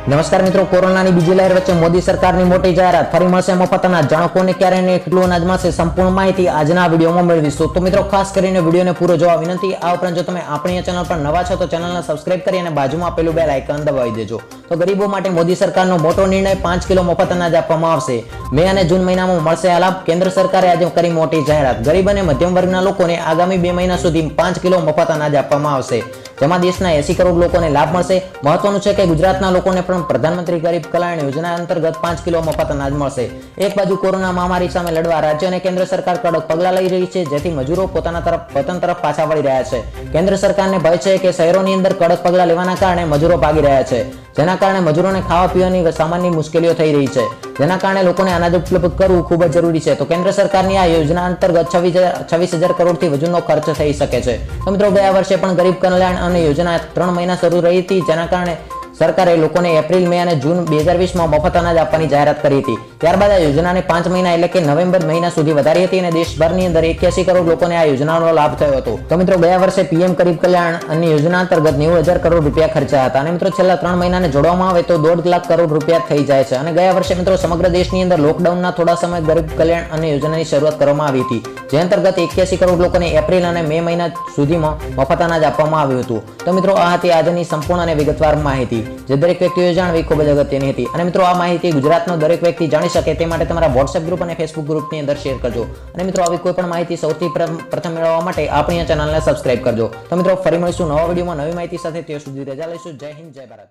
નમસ્કાર મિત્રો, કોરોનાની બીજી લહેર વચ્ચે મોદી સરકારની મોટી જાહેરાત. ફરી મળશે મફત અનાજ. જાણો કોને ક્યારે અને કેટલું અનાજ મળશે, સંપૂર્ણ માહિતી આજના વિડીયોમાં મેળવીશું. તો મિત્રો ખાસ કરીને વિડીયોને પૂરો જોવા વિનંતી. આ ઉપરાંત જો તમે આપણી ચેનલ પર નવા છો તો ચેનલને સબસ્ક્રાઇબ કરી અને બાજુમાં આપેલું બેલ આઇકન દબાવી દેજો. તો ગરીબો માટે મોદી સરકારનો મોટો નિર્ણય, 5 કિલો મફત અનાજ આપવામાં આવશે. મે અને જૂન મહિનામાં મળશે આ લાભ. કેન્દ્ર સરકારે આજે કરી મોટી જાહેરાત. ગરીબ અને મધ્યમ વર્ગના લોકોને આગામી 2 મહિના સુધી 5 કિલો મફત અનાજ આપવામાં આવશે, જેમાં દેશના 80 કરોડ લોકોને લાભ મળશે. મહત્વનું છે કે ગુજરાતના લોકોને પણ પ્રધાનમંત્રી ગરીબ કલ્યાણ યોજના અંતર્ગત 5 કિલો મફત અનાજ મળશે. એક બાજુ કોરોના મહામારી સામે લડવા રાજ્ય અને કેન્દ્ર સરકાર કડક પગલાં લઈ રહી છે, જેથી મજૂરો પોતાના વતન તરફ પાછા વળી રહ્યા છે. કેન્દ્ર સરકારને ભય છે કે શહેરોની અંદર કડક પગલાં લેવાના કારણે મજૂરો ભાગી રહ્યા છે, જેના કારણે મજૂરોને ખાવા પીવાની સામાન્ય મુશ્કેલીઓ થઈ રહી છે, જેના કારણે લોકોને અનાજ ઉપલબ્ધ કરવું ખૂબ જ જરૂરી છે. તો કેન્દ્ર સરકારની આ યોજના અંતર્ગત 26,000 કરોડથી વધુનો ખર્ચ થઈ શકે છે. તો મિત્રો ગયા વર્ષે પણ ગરીબ કલ્યાણ અને યોજના 3 મહિના શરૂ રહી હતી, જેના કારણે સરકારે લોકોને એપ્રિલ, મે અને જૂન 2020માં મફત અનાજ આપવાની જાહેરાત કરી હતી. ત્યારબાદ આ યોજનાને 5 મહિના એટલે કે નવેમ્બર મહિના સુધી વધારી હતી અને દેશભરની અંદર 81 કરોડ લોકોને આ યોજનાનો લાભ થયો હતો. તો મિત્રો ગયા વર્ષે પીએમ ગરીબ કલ્યાણ અને યોજના અંતર્ગત 90,000 કરોડ રૂપિયા ખર્ચાયા હતા અને મિત્રો છેલ્લા 3 મહિનાને જોડવામાં આવે તો 1.5 લાખ કરોડ રૂપિયા થઈ જાય છે. અને ગયા વર્ષે મિત્રો સમગ્ર દેશની અંદર લોકડાઉનના થોડા સમય ગરીબ કલ્યાણ અને યોજનાની શરૂઆત કરવામાં આવી હતી, જે અંતર્ગત 81 કરોડ લોકોને એપ્રિલ અને મે મહિના સુધીમાં મફત અનાજ આપવામાં આવ્યું હતું. તો મિત્રો આ હતી આજની સંપૂર્ણ અને વિગતવાર માહિતી, જે દરેક વ્યક્તિએ જાણવી ખૂબ જ અગત્યની હતી. અને મિત્રો આ માહિતી ગુજરાતનો દરેક વ્યક્તિ જાણી શકે તે માટે તમારા વોટ્સએપ ગ્રુપ અને ફેસબુક ગ્રુપની અંદર શેર કરજો. અને મિત્રો આવી કોઈ પણ માહિતી સૌથી પ્રથમ મેળવવા માટે આપણી ચેનલને સબસ્ક્રાઇબ કરજો. તો મિત્રો ફરી મળીશું નવા વિડીયોમાં નવી માહિતી સાથે. ત્યાં સુધી રજા લઈશું. જય હિન્દ, જય ભારત.